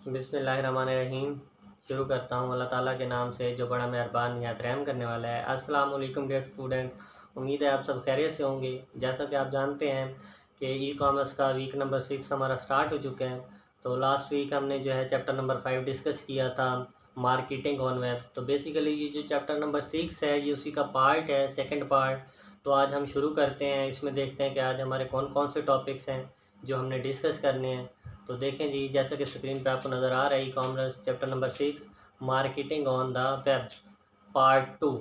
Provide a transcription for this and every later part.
बिस्मिल्लाहिर्रहमानिर्रहीम। शुरू करता हूँ अल्लाह ताला के नाम से जो बड़ा मेहरबान निहायत रहम करने वाला है। अस्सलाम वालेकुम डियर स्टूडेंट, उम्मीद है आप सब खैरियत से होंगे। जैसा कि आप जानते हैं कि ई कॉमर्स का वीक नंबर 6 हमारा स्टार्ट हो चुका है। तो लास्ट वीक हमने जो है चैप्टर नंबर 5 डिस्कस किया था, मार्केटिंग ऑन वेब। तो बेसिकली ये जो चैप्टर नंबर 6 है ये उसी का पार्ट है, सेकेंड पार्ट। तो आज हम शुरू करते हैं। इसमें देखते हैं कि आज हमारे कौन कौन से टॉपिक्स हैं जो हमने डिस्कस करने हैं। तो देखें जी, जैसा कि स्क्रीन पे आपको नज़र आ रहा है, e commerce chapter number 6 marketing on the web part 2।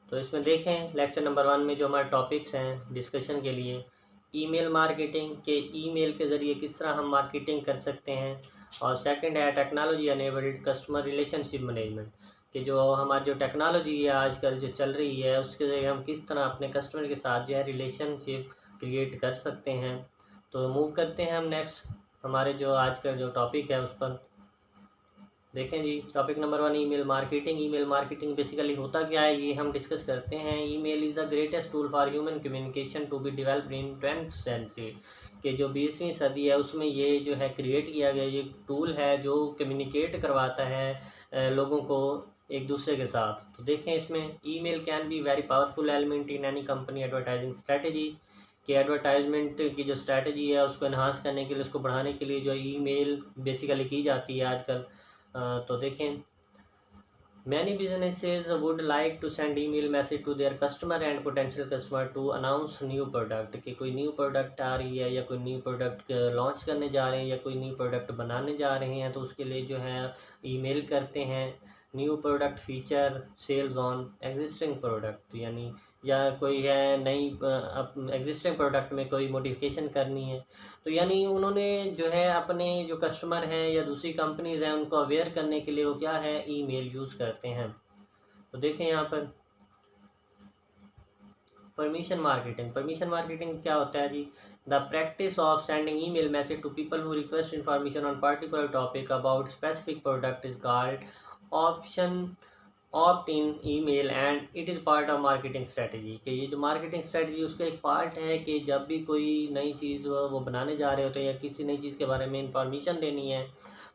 तो इसमें देखें लेक्चर नंबर 1 में जो हमारे टॉपिक्स हैं डिस्कशन के लिए, ईमेल मार्केटिंग के ईमेल के ज़रिए किस तरह हम मार्केटिंग कर सकते हैं, और सेकंड है technology enabled customer relationship management कि जो हमारी जो टेक्नोलॉजी है आजकल जो चल रही है उसके ज़रिए हम किस तरह अपने कस्टमर के साथ जो है रिलेशनशिप क्रिएट कर सकते हैं। तो मूव करते हैं हम नेक्स्ट हमारे जो आज का जो टॉपिक है उस पर। देखें जी, topic number 1 email marketing. Email marketing basically होता क्या है ये हम डिस्कस करते हैं। Email is the greatest tool for human communication to be developed in 20th century कि जो 20वीं सदी है उसमें ये जो है क्रिएट किया गया ये टूल है जो कम्युनिकेट करवाता है लोगों को एक दूसरे के साथ। तो देखें इसमें email can be very powerful element in any company advertising strategy कि एडवर्टाइजमेंट की जो स्ट्रैटेजी है उसको इन्हांस करने के लिए, उसको बढ़ाने के लिए जो ईमेल बेसिकली की जाती है आजकल। तो देखें, many businesses would like to send email message to their customer and potential customer to announce new product कि कोई न्यू प्रोडक्ट आ रही है या कोई न्यू प्रोडक्ट लॉन्च करने जा रहे हैं या कोई न्यू प्रोडक्ट बनाने जा रहे हैं, तो उसके लिए जो है ईमेल करते हैं। New product feature sales on existing product यानी या कोई है नई एग्जिस्टिंग प्रोडक्ट में कोई मॉडिफिकेशन करनी है, तो यानी उन्होंने जो है अपने जो कस्टमर हैं या दूसरी कंपनीज हैं उनको अवेयर करने के लिए वो क्या है ईमेल यूज़ करते हैं। तो देखें यहाँ पर परमिशन मार्केटिंग। परमिशन मार्केटिंग क्या होता है जी? The practice of sending email message to people who request information on particular topic about specific product is called option opt in email and it is part of marketing strategy कि ये जो marketing strategy उसका एक part है कि जब भी कोई नई चीज़ वो बनाने जा रहे होते हैं या किसी नई चीज़ के बारे में इंफॉर्मेशन देनी है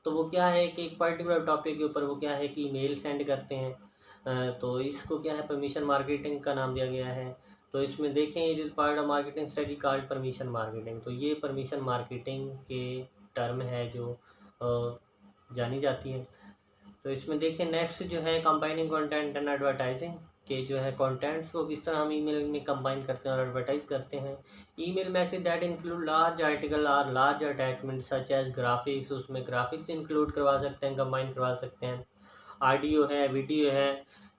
तो वो क्या है कि एक पर्टिकुलर टॉपिक के ऊपर वो क्या है कि ईमेल सेंड करते हैं। तो इसको क्या है परमिशन मार्केटिंग का नाम दिया गया है। तो इसमें देखें it is part of marketing strategy called permission marketing. तो ये परमिशन मार्केटिंग के टर्म है जो जानी जाती है। तो इसमें देखिए नेक्स्ट जो है कंबाइनिंग कंटेंट एंड एडवर्टाइजिंग के जो है कंटेंट्स को किस तरह हम ईमेल में कंबाइन करते हैं और एडवर्टाइज करते हैं। Email message that include large article और large attachment such as graphics, उसमें ग्राफिक्स इंक्लूड करवा सकते हैं, कंबाइन करवा सकते हैं। ऑडियो है, वीडियो है,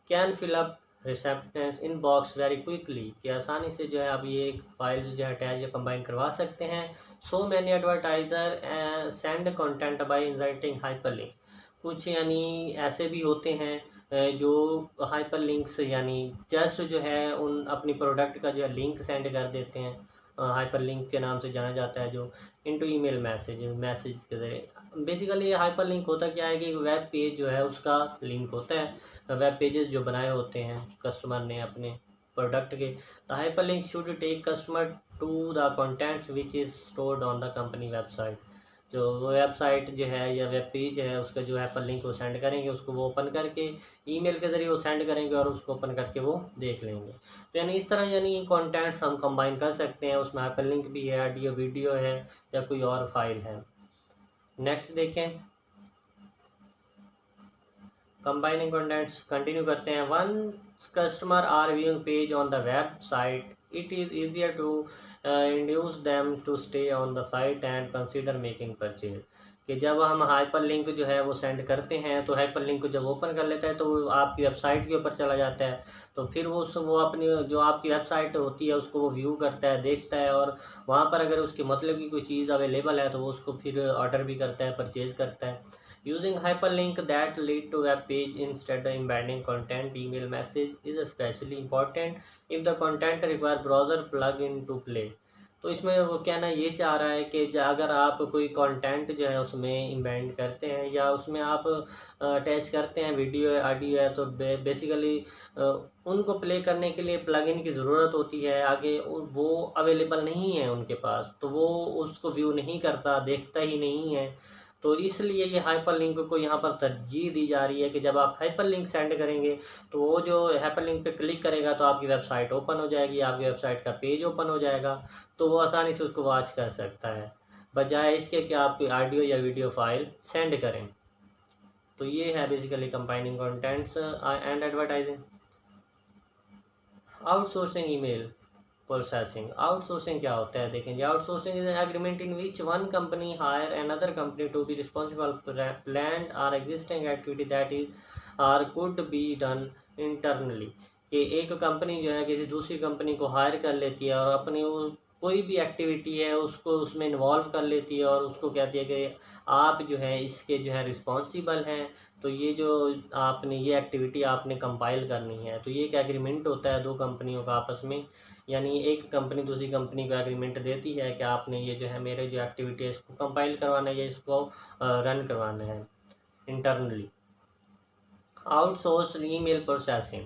can fill up receptance in box very quickly कि आसानी से जो है आप ये फाइल्स जो है अटैच या कंबाइन करवा सकते हैं। So many advertiser send content bye inserting hyperlink. कुछ यानी ऐसे भी होते हैं जो हाइपर लिंक्स यानी जस्ट जो है उन अपनी प्रोडक्ट का जो है लिंक सेंड कर देते हैं, हाइपर लिंक के नाम से जाना जाता है, जो इनटू ईमेल मैसेज के ज़रिए। बेसिकली हाइपर लिंक होता क्या है कि वेब पेज जो है उसका लिंक होता है, वेब पेजेस जो बनाए होते हैं कस्टमर ने अपने प्रोडक्ट के। The hyperlink should take customer to the contents which is stored on the company website. जो वेबसाइट जो है या वेब पेज है उसका जो हाइपर लिंक वो सेंड करेंगे, उसको वो ओपन करके ईमेल के ज़रिए वो सेंड करेंगे और उसको ओपन करके वो देख लेंगे। तो यानी इस तरह यानी कंटेंट्स हम कंबाइन कर सकते हैं, उसमें हाइपर लिंक भी है, ऑडियो वीडियो है या कोई और फाइल है। नेक्स्ट देखें कंबाइनिंग कंटेंट्स कंटिन्यू करते हैं। One customer are viewing page on the website it is easier to induce them to stay on the site and consider making purchase कि जब हम हाइपर लिंक जो है वो सेंड करते हैं तो हाइपर लिंक को जब ओपन कर लेता है तो वो आपकी वेबसाइट के ऊपर चला जाता है। तो फिर वो अपनी जो आपकी वेबसाइट होती है उसको वो व्यू करता है, देखता है, और वहाँ पर अगर उसके मतलब की कोई चीज़ अवेलेबल है तो वो उसको फिर ऑर्डर भी करता है, परचेज करता है। Using hyperlink that lead to web page instead of embedding content, email message is especially important if the content require browser plug-in to play। तो इसमें वो कहना ये चाह रहा है कि अगर आप कोई कंटेंट जो है उसमें इम्बेंड करते हैं या उसमें आप अटैच करते हैं वीडियो है, ऑडियो है, तो बेसिकली उनको प्ले करने के लिए प्लगइन की ज़रूरत होती है। आगे वो अवेलेबल नहीं है उनके पास तो वो उसको व्यू नहीं करता, देखता ही नहीं है। तो इसलिए ये हाइपर लिंक को यहाँ पर तरजीह दी जा रही है कि जब आप हाइपर लिंक सेंड करेंगे तो वो जो हाइपर लिंक पे क्लिक करेगा तो आपकी वेबसाइट ओपन हो जाएगी, आपकी वेबसाइट का पेज ओपन हो जाएगा, तो वो आसानी से उसको वॉच कर सकता है, बजाय इसके कि आप कोई ऑडियो या वीडियो फाइल सेंड करें। तो ये है basically combining contents and advertising. Outsourcing email processing. Outsourcing क्या होता है देखेंगे। Outsourcing is an agreement in which one company hire another company to be responsible planned or existing activity that is or could be done internally. कि एक company जो है किसी दूसरी कंपनी को हायर कर लेती है और अपनी वो कोई भी एक्टिविटी है उसको उसमें इन्वॉल्व कर लेती है और उसको कहती है कि आप जो है इसके जो है रिस्पॉन्सिबल हैं, तो ये जो आपने ये एक्टिविटी आपने कंपाइल करनी है। तो ये एक एग्रीमेंट होता है दो कंपनियों का आपस में, यानी एक कंपनी दूसरी कंपनी को एग्रीमेंट देती है कि आपने ये जो है मेरे जो एक्टिविटी है इसको कंपाइल करवाना है या इसको रन करवाना है internally. Outsource email processing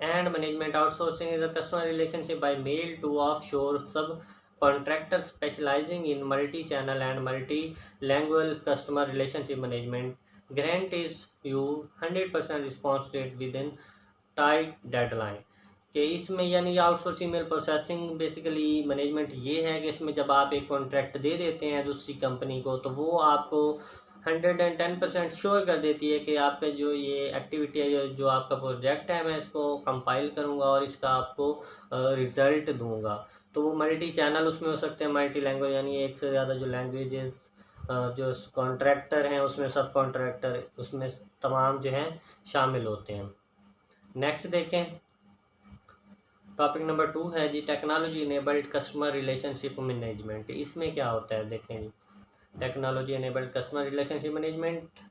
and management. Outsourcing is a customer relationship by mail to offshore sub contractors specializing in multi-channel and multi-lingual customer relationship management. Grant is you 100% response rate within tight deadline। कि इसमें यानी outsource email processing basically management ये है कि इसमें जब आप एक कॉन्ट्रैक्ट दे देते हैं दूसरी कंपनी को तो वो आपको 110% श्योर कर देती है कि आपका जो ये एक्टिविटी है जो आपका प्रोजेक्ट है मैं इसको कंपाइल करूँगा और इसका आपको रिज़ल्ट दूँगा। तो वो मल्टी चैनल उसमें हो सकते हैं, मल्टी लैंग्वेज यानी एक से ज़्यादा जो लैंग्वेजेस जो कॉन्ट्रैक्टर हैं उसमें सब कॉन्ट्रैक्टर उसमें तमाम जो हैं शामिल होते हैं। नेक्स्ट देखें, टॉपिक नंबर 2 है जी technology enabled customer relationship management. इसमें क्या होता है देखें जी। Technology enabled customer relationship management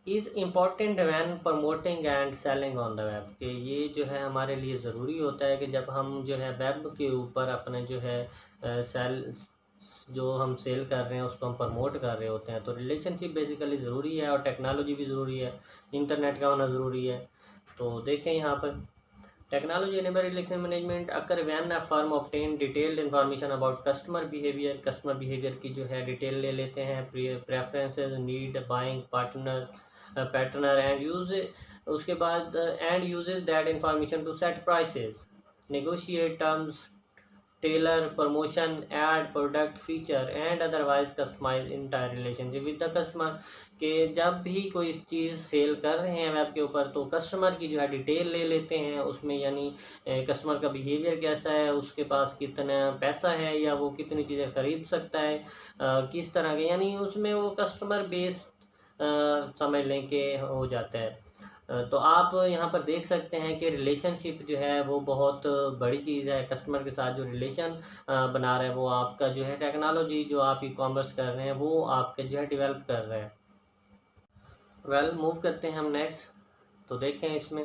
is important when promoting and selling on the web. कि ये जो है हमारे लिए ज़रूरी होता है कि जब हम जो है वेब के ऊपर अपने जो है जो हम सेल कर रहे हैं उसको हम प्रमोट कर रहे होते हैं, तो रिलेशनशिप बेसिकली ज़रूरी है और टेक्नोलॉजी भी ज़रूरी है, इंटरनेट का होना ज़रूरी है। तो देखें यहाँ पर technology enable relationship management occur when a firm obtain detailed information about customer behavior की जो है डिटेल ले लेते हैं, preferences, need, buying patterns and use, उसके बाद and uses that information to set prices, negotiate terms, tailor promotion, add product feature and otherwise customize entire relationship with the customer. के जब भी कोई चीज़ सेल कर रहे हैं वेब के ऊपर तो कस्टमर की जो है डिटेल ले लेते हैं उसमें, यानी कस्टमर का बिहेवियर कैसा है, उसके पास कितना पैसा है या वो कितनी चीज़ें ख़रीद सकता है, किस तरह के, यानी उसमें वो कस्टमर बेस्ड समझ लें कि हो जाता है। तो आप यहाँ पर देख सकते हैं कि रिलेशनशिप जो है वो बहुत बड़ी चीज़ है। कस्टमर के साथ जो रिलेशन बना रहे हैं वो आपका जो है टेक्नोलॉजी जो आप ई कॉमर्स कर रहे हैं वो आपके जो है डेवलप कर रहे हैं। वेल मूव करते हैं हम नेक्स्ट। तो देखें इसमें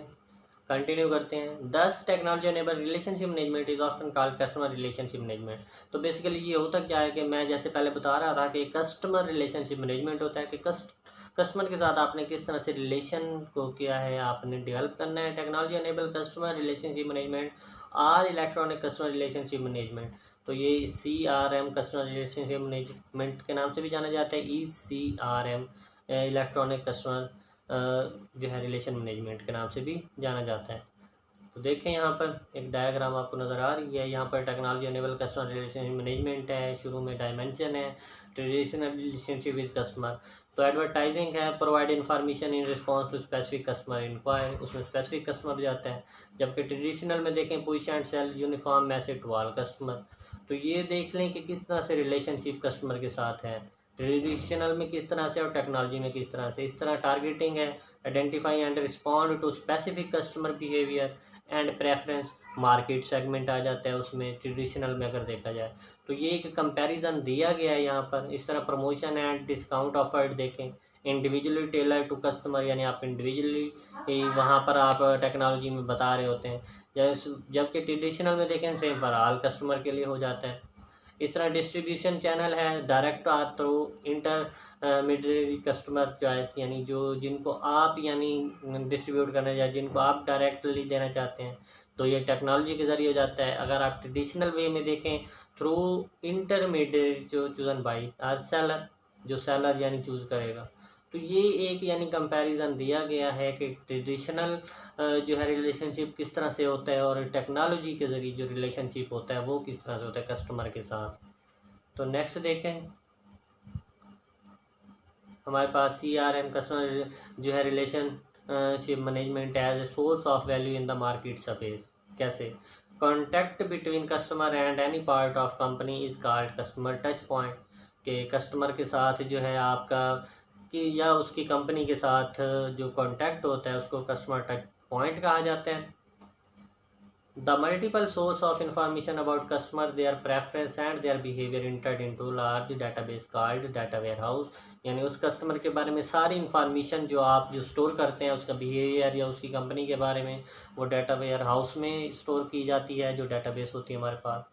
कंटिन्यू करते हैं। 10 technology enable relationship management is often called customer relationship management. तो बेसिकली ये होता क्या है कि मैं जैसे पहले बता रहा था कि कस्टमर रिलेशनशिप मैनेजमेंट होता है कि कस्टमर के साथ आपने किस तरह से रिलेशन को किया है आपने डेवलप करना है। Technology enable customer relationship management और इलेक्ट्रॉनिक कस्टमर रिलेशनशिप मैनेजमेंट। तो ये CRM कस्टमर रिलेशनशिप मैनेजमेंट के नाम से भी जाना जाता है, ECRM इलेक्ट्रॉनिक कस्टमर जो है रिलेशन मैनेजमेंट के नाम से भी जाना जाता है। तो देखें यहाँ पर एक डायग्राम आपको नज़र आ रही है। यहाँ पर technology enable customer relation management है, शुरू में डायमेंशन है, ट्रेडिशनल रिलेशनशिप विद कस्टमर। तो एडवर्टाइजिंग है, provide information in response to specific customer inquiry, उसमें स्पेसिफिक कस्टमर जाता है। जबकि ट्रेडिशनल में देखें push and sell uniform message to all customer. तो ये देख लें कि किस तरह से रिलेशनशिप कस्टमर के साथ है, ट्रेडिशनल में किस तरह से और टेक्नोलॉजी में किस तरह से। इस तरह टारगेटिंग है, identify and respond to specific customer behavior and preference, market segment आ जाता है उसमें ट्रेडिशनल में अगर देखा जाए। तो ये एक कंपैरिजन दिया गया है यहाँ पर। इस तरह प्रमोशन एंड डिस्काउंट ऑफर्ड देखें, इंडिविजुअली टेलर टू कस्टमर, यानी आप इंडिविजुअली वहाँ पर आप टेक्नोलॉजी में बता रहे होते हैं, जबकि ट्रेडिशनल में देखें सेम फॉर ऑल कस्टमर के लिए हो जाता है। इस तरह डिस्ट्रीब्यूशन चैनल है, डायरेक्ट और थ्रू इंटरमीडिएट कस्टमर चॉइस, यानी जो जिनको आप यानी डिस्ट्रीब्यूट करना चाहते हैं, जिनको आप डायरेक्टली देना चाहते हैं, तो ये टेक्नोलॉजी के ज़रिए हो जाता है। अगर आप ट्रेडिशनल वे में देखें थ्रू इंटरमीडिएट जो चूजन बाई और सेलर, जो सेलर यानी चूज़ करेगा। तो ये एक यानी कंपैरिजन दिया गया है कि ट्रेडिशनल जो है रिलेशनशिप किस तरह से होता है और टेक्नोलॉजी के ज़रिए जो रिलेशनशिप होता है वो किस तरह से होता है कस्टमर के साथ। तो नेक्स्ट देखें, हमारे पास CRM कस्टमर जो है relationship management as a source of value in the market space. कैसे? Contact between customer and any part of company is called customer touch point. के कस्टमर के साथ जो है आपका कि या उसकी कंपनी के साथ जो कांटेक्ट होता है उसको कस्टमर टच पॉइंट कहा जाता है। The multiple source of information about customer, their preference and their behaviour entered into large database called data warehouse. यानी उस कस्टमर के बारे में सारी इंफॉर्मेशन जो आप जो स्टोर करते हैं उसका बिहेवियर या उसकी कंपनी के बारे में वो डाटा वेयर हाउस में स्टोर की जाती है, जो डाटाबेस होती है हमारे पास।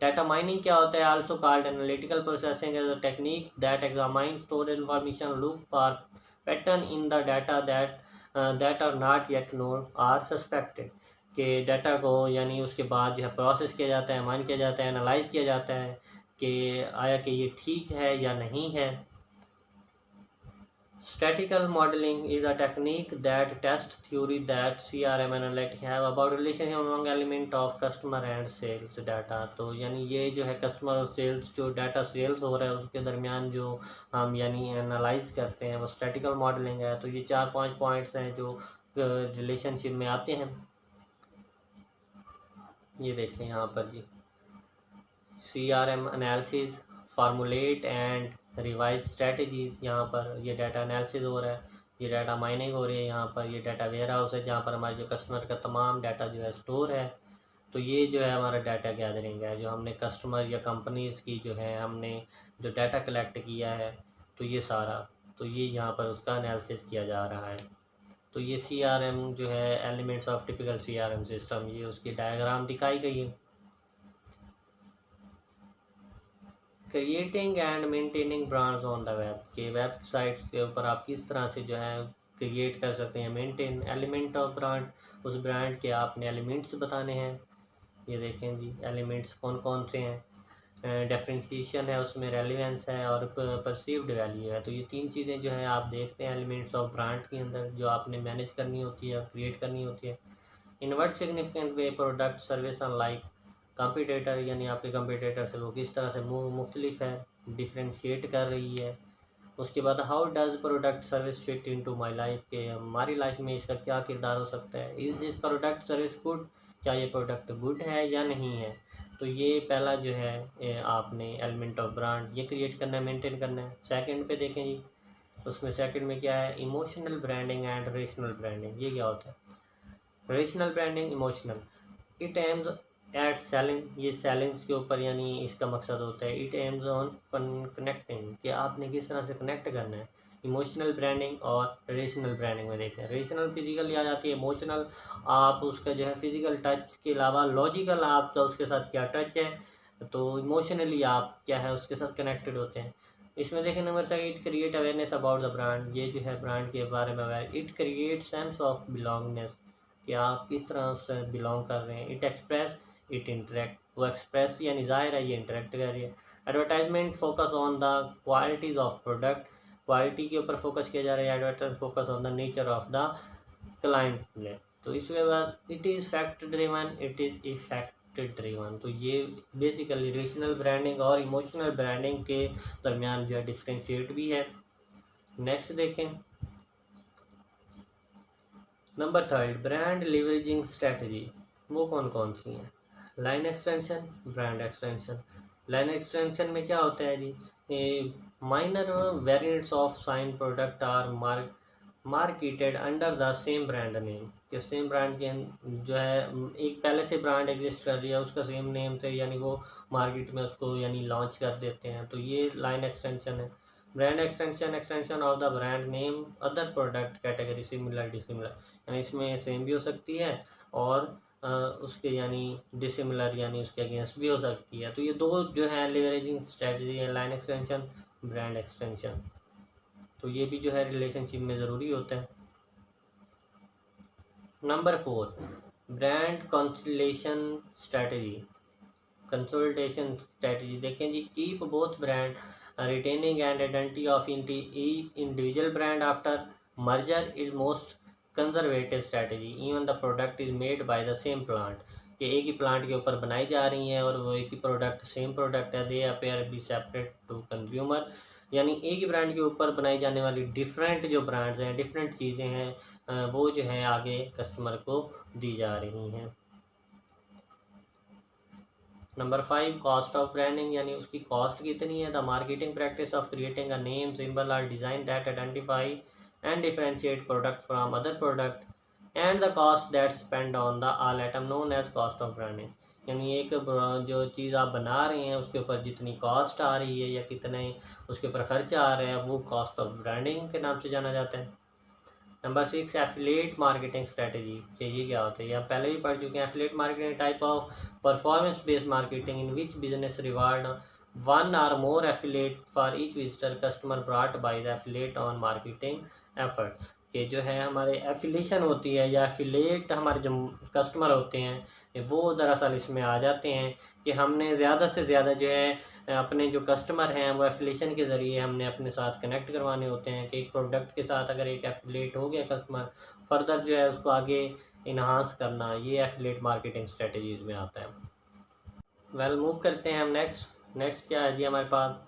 डाटा माइनिंग क्या होता है? Also called analytical processing as a technique that examine store information, look for pattern in the data that are not yet known or suspected. के डाटा को यानी उसके बाद जो है प्रोसेस किया जाता है, माइन किया जाता है, एनालाइज किया जाता है कि आया कि ये ठीक है या नहीं है। Statistical modeling is a technique that tests theory that CRM analytics have about relationship among element of customer and sales data। तो यानी ये जो है कस्टमर और सेल्स जो डाटा सेल्स हो रहा है उसके दरमियान जो हम यानी एनालाइज करते हैं वो स्टैटिकल मॉडलिंग है। तो ये 4-5 पॉइंट्स हैं जो रिलेशनशिप में आते हैं। ये देखें यहाँ पर जी, CRM analysis, formulate and revise strategies. यहाँ पर ये डाटा एनालिसिस हो रहा है, ये डाटा माइनिंग हो रही है, यहाँ पर ये डाटा वेयर हाउस है जहाँ पर हमारे जो कस्टमर का तमाम डाटा जो है स्टोर है। तो ये जो है हमारा डाटा गैदरिंग है, जो हमने कस्टमर या कंपनीज़ की जो है हमने जो डाटा कलेक्ट किया है तो ये सारा, तो ये यहाँ पर उसका एनालिसिस किया जा रहा है। तो ये CRM जो है elements of typical CRM system, ये उसकी डायग्राम दिखाई गई है। Creating and maintaining brands on the web, के वेबसाइट्स के ऊपर आप किस तरह से जो है क्रिएट कर सकते हैं, मेंटेन एलिमेंट ऑफ ब्रांड, उस ब्रांड के आपने एलिमेंट्स बताने हैं। ये देखें जी, एलिमेंट्स कौन कौन से हैं, डिफरेंशिएशन है उसमें, रेलिवेंस है और परसीव्ड वैल्यू है। तो ये 3 चीज़ें जो है आप देखते हैं एलिमेंट्स ऑफ ब्रांड के अंदर जो आपने मैनेज करनी होती है, क्रिएट करनी होती है। In what significant way product service unlike competitor, यानी आपके कंपटीटर से वो किस तरह से मुख्तलिफ है, डिफ्रेंशिएट कर रही है। उसके बाद how does product service fit into my life, के हमारी लाइफ में इसका क्या किरदार हो सकता है। Is this product service good, क्या ये प्रोडक्ट गुड है या नहीं है। तो ये पहला जो है आपने एलिमेंट ऑफ ब्रांड ये क्रिएट करना है, मेंटेन करना है। सेकंड पे देखें जी, उसमें सेकंड में क्या है, emotional branding and rational branding. ये क्या होता है? Rational branding, emotional, it aims at selling, ये सेलिंग्स के ऊपर यानी इसका मकसद होता है। इट एम्स ऑन कनेक्टिंग, कि आपने किस तरह से कनेक्ट करना है। इमोशनल ब्रांडिंग और रेशनल ब्रांडिंग में देखते हैं, रेशनल फिजिकल आ जाती है, इमोशनल आप उसका जो है फिजिकल टच के अलावा लॉजिकल आपका उसके साथ क्या टच है, तो इमोशनली आप क्या है उसके साथ कनेक्टेड होते हैं। इसमें देखें number 7, it create awareness about the brand, ये जो है ब्रांड के बारे में aware. It create sense of belongness, कि आप किस तरह उससे बिलोंग कर रहे हैं। इट एक्सप्रेस, इट इंटरेक्ट, वो एक्सप्रेस यानी ज़ाहिर है ये इंटरेक्ट कर रही है। Advertisement focus on the qualities of product, quality के ऊपर फोकस किया जा रहा है। Advertisement focus on the nature of the client. तो इसके बाद it is fact driven, it is effect driven. तो ये बेसिकली रीजनल ब्रांडिंग और इमोशनल ब्रांडिंग के दरमियान जो है डिफ्रेंशिएट भी है। नेक्स्ट देखें, नंबर 3, ब्रांड लीवरेजिंग स्ट्रेटजी, वो कौन कौन सी हैं। Line extension, brand extension. Line extension में क्या होता है जी, minor variants of sign product are marketed under the same brand name, कि सेम ब्रांड के जो है एक पहले से ब्रांड एग्जिस्ट कर रही है उसका सेम नेम से यानी वो मार्केट में उसको यानी लॉन्च कर देते हैं। तो ये लाइन एक्सटेंशन है। Brand extension, extension of the brand name other product category similar dissimilar, यानी इसमें सेम भी हो सकती है और उसके यानी डिसिमिलर यानी उसके अगेंस्ट भी हो सकती है। तो ये दो जो है लिवरेजिंग स्ट्रेटजी है, लाइन एक्सटेंशन, ब्रांड एक्सटेंशन। तो ये भी जो है रिलेशनशिप में ज़रूरी होता है। Number 4, brand consolidation strategy. Consolidation strategy देखें जी, keep both brand retaining and identity of each individual brand after merger is most conservative strategy. Even the product is made by the same plant, कि एक ही plant के ऊपर बनाई जा रही हैं और वो एक ही प्रोडक्ट सेम प्रोडक्ट है, they appear be separate to consumer, यानी एक ही ब्रांड के ऊपर बनाई जाने वाली डिफरेंट जो ब्रांड्स हैं, डिफरेंट चीज़ें हैं, वो जो है आगे कस्टमर को दी जा रही हैं। नंबर 5, कॉस्ट ऑफ ब्रांडिंग, यानी उसकी कॉस्ट कितनी है। The marketing practice of creating a name, symbol और design that identify and differentiate product from other product and the cost that spend on the all item known as cost of branding, यानी एक जो चीज़ आप बना रहे हैं उसके ऊपर जितनी कॉस्ट आ रही है या कितने उसके ऊपर खर्चा आ रहा है, वो कॉस्ट ऑफ ब्रांडिंग के नाम से जाना जाता है। नंबर 6, एफिलिएट मार्केटिंग स्ट्रेटजी, ये क्या होता है, ये आप पहले भी पढ़ चुके हैं। Affiliate marketing type of performance based marketing in which business reward one or more affiliate for each visitor customer brought by the affiliate on marketing effort, कि जो है हमारे एफिलिएशन होती है या एफिलिएट हमारे जो कस्टमर होते हैं वो दरअसल इसमें आ जाते हैं कि हमने ज़्यादा से ज़्यादा जो है अपने जो कस्टमर हैं वो एफिलिएशन के ज़रिए हमने अपने साथ कनेक्ट करवाने होते हैं, कि एक प्रोडक्ट के साथ अगर एक एफिलिएट हो गया कस्टमर, फर्दर जो है उसको आगे इन्हांस करना, ये एफिलिएट मार्केटिंग स्ट्रेटजीज़ में आता है। वेल मूव करते हैं हम नेक्स्ट क्या है जी हमारे पास।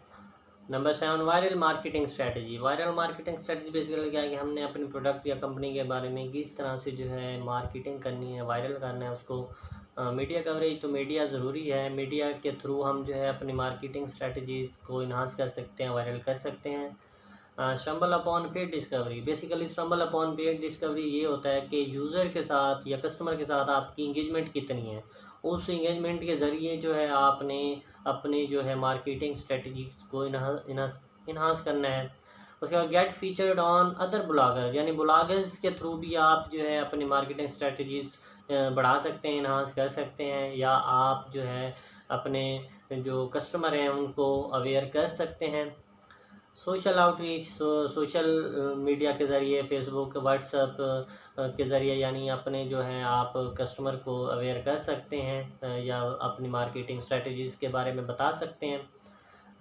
Number 7, viral marketing strategy. Viral marketing strategy basically क्या है कि हमने अपने प्रोडक्ट या कंपनी के बारे में किस तरह से जो है मार्केटिंग करनी है, वायरल करना है उसको। मीडिया कवरेज, तो मीडिया ज़रूरी है, मीडिया के थ्रू हम जो है अपनी मार्केटिंग स्ट्रेटजीज़ को इन्हांस कर सकते हैं, वायरल कर सकते हैं। Stumble upon paid discovery, basically stumble upon paid discovery ये होता है कि यूज़र के साथ या कस्टमर के साथ आपकी इंगेजमेंट कितनी है, उस इंगेजमेंट के ज़रिए जो है आपने अपने जो है मार्केटिंग स्ट्रेटजी को इन्हांस करना है। उसके बाद get featured on other blogger, यानी ब्लॉगर्स के थ्रू भी आप जो है अपनी मार्केटिंग स्ट्रेटजीज बढ़ा सकते हैं, इन्हांस कर सकते हैं, या आप जो है अपने जो कस्टमर हैं उनको अवेयर कर सकते हैं। सोशल आउटरीच, सोशल मीडिया के ज़रिए, फेसबुक, व्हाट्सएप के ज़रिए, यानी अपने जो है आप कस्टमर को अवेयर कर सकते हैं या अपनी मार्केटिंग स्ट्रेटजीज़ के बारे में बता सकते हैं।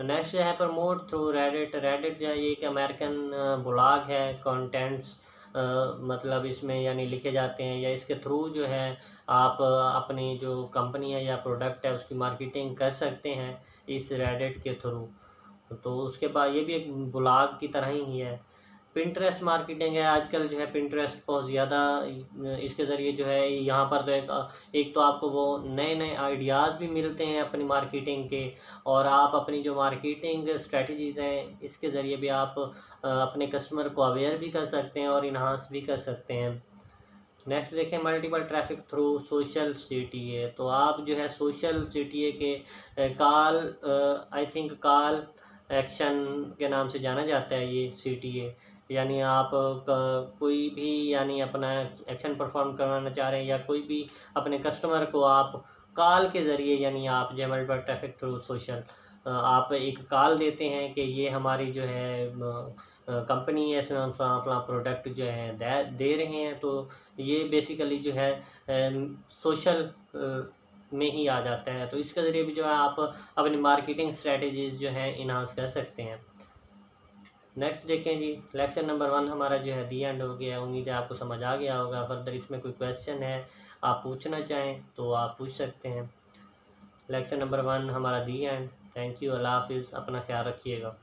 नेक्स्ट जो है प्रमोट थ्रू रेडिट। रेडिट जो है ये एक अमेरिकन ब्लॉग है, कंटेंट्स मतलब इसमें यानी लिखे जाते हैं, या इसके थ्रू जो है आप अपनी जो कंपनी है या प्रोडक्ट है उसकी मार्केटिंग कर सकते हैं इस रेडिट के थ्रू। तो उसके बाद ये भी एक ब्लॉग की तरह ही है। पिंटरेस्ट मार्केटिंग है, आजकल जो है पिंटरेस्ट बहुत ज़्यादा इसके ज़रिए जो है यहाँ पर तो एक तो आपको वो नए नए आइडियाज़ भी मिलते हैं अपनी मार्केटिंग के, और आप अपनी जो मार्केटिंग स्ट्रेटजीज़ हैं इसके ज़रिए भी आप अपने कस्टमर को अवेयर भी कर सकते हैं और इन्हांस भी कर सकते हैं। नेक्स्ट देखें multiple traffic through social CTA। तो आप जो है सोशल CTA के call, I think call action के नाम से जाना जाता है ये CTA, यानी आप कोई भी यानी अपना एक्शन परफॉर्म करवाना चाह रहे हैं या कोई भी अपने कस्टमर को आप कॉल के ज़रिए, यानी आप जो मल्टीपल ट्रैफिक थ्रू सोशल आप एक कॉल देते हैं कि ये हमारी जो है कंपनी है, इसमें हम अपना प्रोडक्ट जो है दे रहे हैं, तो ये बेसिकली जो है सोशल में ही आ जाता है। तो इसके ज़रिए भी जो है आप अपनी मार्केटिंग स्ट्रेटजीज़ जो है इन्हांस कर सकते हैं। नेक्स्ट देखें जी, लेक्चर नंबर 1 हमारा जो है दी एंड हो गया। उम्मीद है आपको समझ आ गया होगा। फर्दर इसमें कोई क्वेश्चन है आप पूछना चाहें तो आप पूछ सकते हैं। लेक्चर नंबर 1 हमारा दी एंड। थैंक यू, अल्लाह हाफिज़, अपना ख्याल रखिएगा।